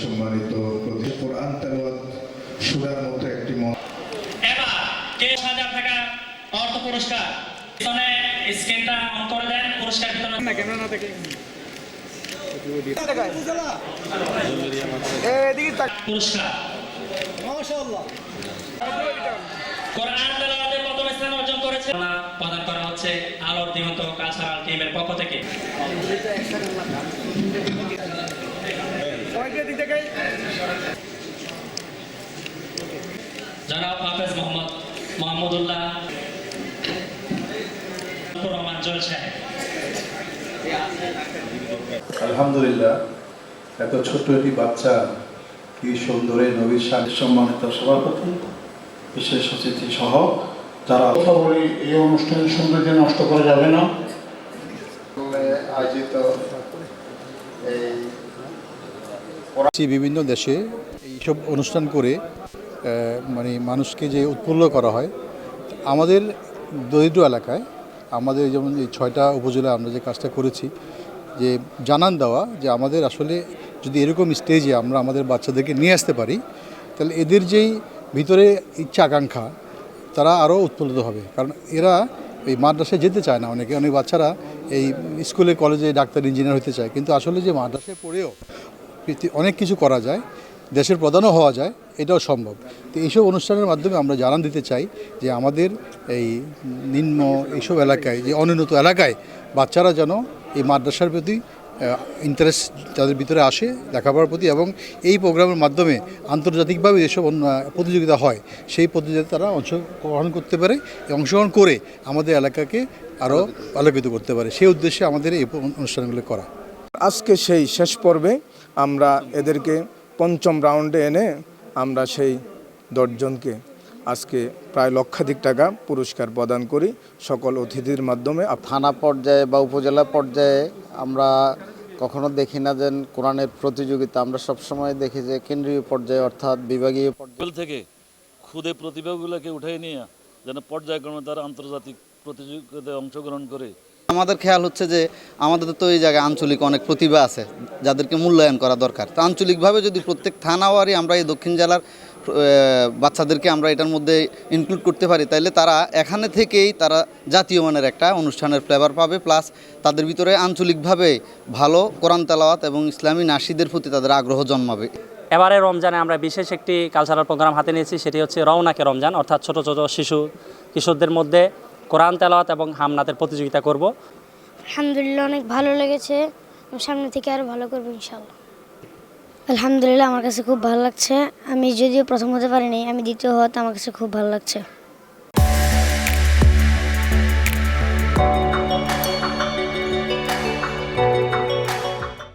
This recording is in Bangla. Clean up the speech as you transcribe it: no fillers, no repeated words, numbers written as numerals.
সম্মানিত কোরআন তেলাওয়াত শোনার মতো একটি এবার কে 1000 টাকা অর্থ পুরস্কার পিছনে স্ক্রিনটা অন করে দেন পুরস্কার বিতরণ না ক্যামেরা না থাকে পুরস্কার মাশাআল্লাহ কোরআন তেলাওয়াতে প্রথম স্থান অর্জন করেছে প্রদান করা হচ্ছে আলোর দিগন্ত কালচারাল টিমের পক্ষ থেকে জনাব হাফেজ মোহাম্মদ মাহমুদুল্লাহ রহমান জল সাহেব। আলহামদুলিল্লাহ, এত ছোট্ট একটি বাচ্চা কি সুন্দর নবীর সাথে সম্মানিত সভাপতি, বিশেষ অতিথি সহ যারা কথা বলি, এই অনুষ্ঠানের সৌন্দর্য নষ্ট করা যাবে না। আয়োজিত বিভিন্ন দেশে এইসব অনুষ্ঠান করে মানে মানুষকে যে উৎফুল্ল করা হয়, আমাদের দরিদ্র এলাকায় আমাদের যেমন এই 6টা উপজেলা আমরা যে কাজটা করেছি, যে জানান দেওয়া যে আমাদের আসলে যদি এরকম স্টেজে আমরা আমাদের বাচ্চাদেরকে নিয়ে আসতে পারি, তাহলে এদের যেই ভিতরে ইচ্ছা আকাঙ্ক্ষা তারা আরও উৎফুল্লিত হবে। কারণ এরা এই মাদ্রাসায় যেতে চায় না, অনেক বাচ্চারা এই স্কুলে কলেজে ডাক্তার ইঞ্জিনিয়ার হতে চায়, কিন্তু আসলে যে মাদ্রাসায় পড়েও অনেক কিছু করা যায়, দেশের প্রধানও হওয়া যায়, এটাও সম্ভব। তো এইসব অনুষ্ঠানের মাধ্যমে আমরা জানান দিতে চাই যে আমাদের এই নিম্ন এইসব এলাকায়, যে অনুন্নত এলাকায় বাচ্চারা যেন এই মাদ্রাসার প্রতি ইন্টারেস্ট তাদের ভিতরে আসে, লেখাপড়ার প্রতি, এবং এই প্রোগ্রামের মাধ্যমে আন্তর্জাতিকভাবে যেসব প্রতিযোগিতা হয় সেই প্রতিযোগিতা তারা অংশগ্রহণ করতে পারে, অংশগ্রহণ করে আমাদের এলাকাকে আরও আলোকিত করতে পারে। সেই উদ্দেশ্যে আমাদের এই অনুষ্ঠানগুলো করা। আজকে সেই শেষ পর্বে আমরা এদেরকে পঞ্চম রাউন্ডে এনে আমরা সেই 10 জনকে আজকে প্রায় লক্ষাধিক টাকা পুরস্কার প্রদান করি সকল অতিথির মাধ্যমে। থানা পর্যায়ে বা উপজেলা পর্যায়ে আমরা কখনো দেখি না যে কোরআনের প্রতিযোগিতা, আমরা সবসময় দেখি যে কেন্দ্রীয় পর্যায়ে অর্থাৎ বিভাগীয় পর্যায়ে থেকে ক্ষুদে প্রতিভাগুলোকে উঠে নিয়ে যেন পর্যায়ক্রমে তারা আন্তর্জাতিক প্রতিযোগিতায় অংশগ্রহণ করে। আমাদের খেয়াল হচ্ছে যে আমাদের তো এই জায়গায় আঞ্চলিক অনেক প্রতিভা আছে যাদেরকে মূল্যায়ন করা দরকার। তো আঞ্চলিকভাবে যদি প্রত্যেক থানাওয়ারই আমরা এই দক্ষিণ জেলার বাচ্চাদেরকে আমরা এটার মধ্যে ইনক্লুড করতে পারি, তাইলে তারা এখানে থেকেই তারা জাতীয় মানের একটা অনুষ্ঠানের ফ্লেভার পাবে, প্লাস তাদের ভিতরে আঞ্চলিকভাবে ভালো কোরআন তেলাওয়াত এবং ইসলামী নাশিদের প্রতি তাদের আগ্রহ জন্মাবে। এবারে রমজানে আমরা বিশেষ একটি কালচারাল প্রোগ্রাম হাতে নিয়েছি, সেটি হচ্ছে রওনাকে রমজান, অর্থাৎ ছোট ছোট কিশোরদের মধ্যে কোরআন তেলাওয়াত এবং হামনাতের প্রতিযোগিতা করব। আলহামদুলিল্লাহ, অনেক ভালো লেগেছে, সামনে থেকে আরও ভালো করবো ইনশাআল্লাহ। আলহামদুলিল্লাহ, আমার কাছে খুব ভালো লাগছে। আমি যদিও প্রথম হতে পারিনি, আমি দ্বিতীয় হওয়াতে আমার কাছে খুব ভালো লাগছে।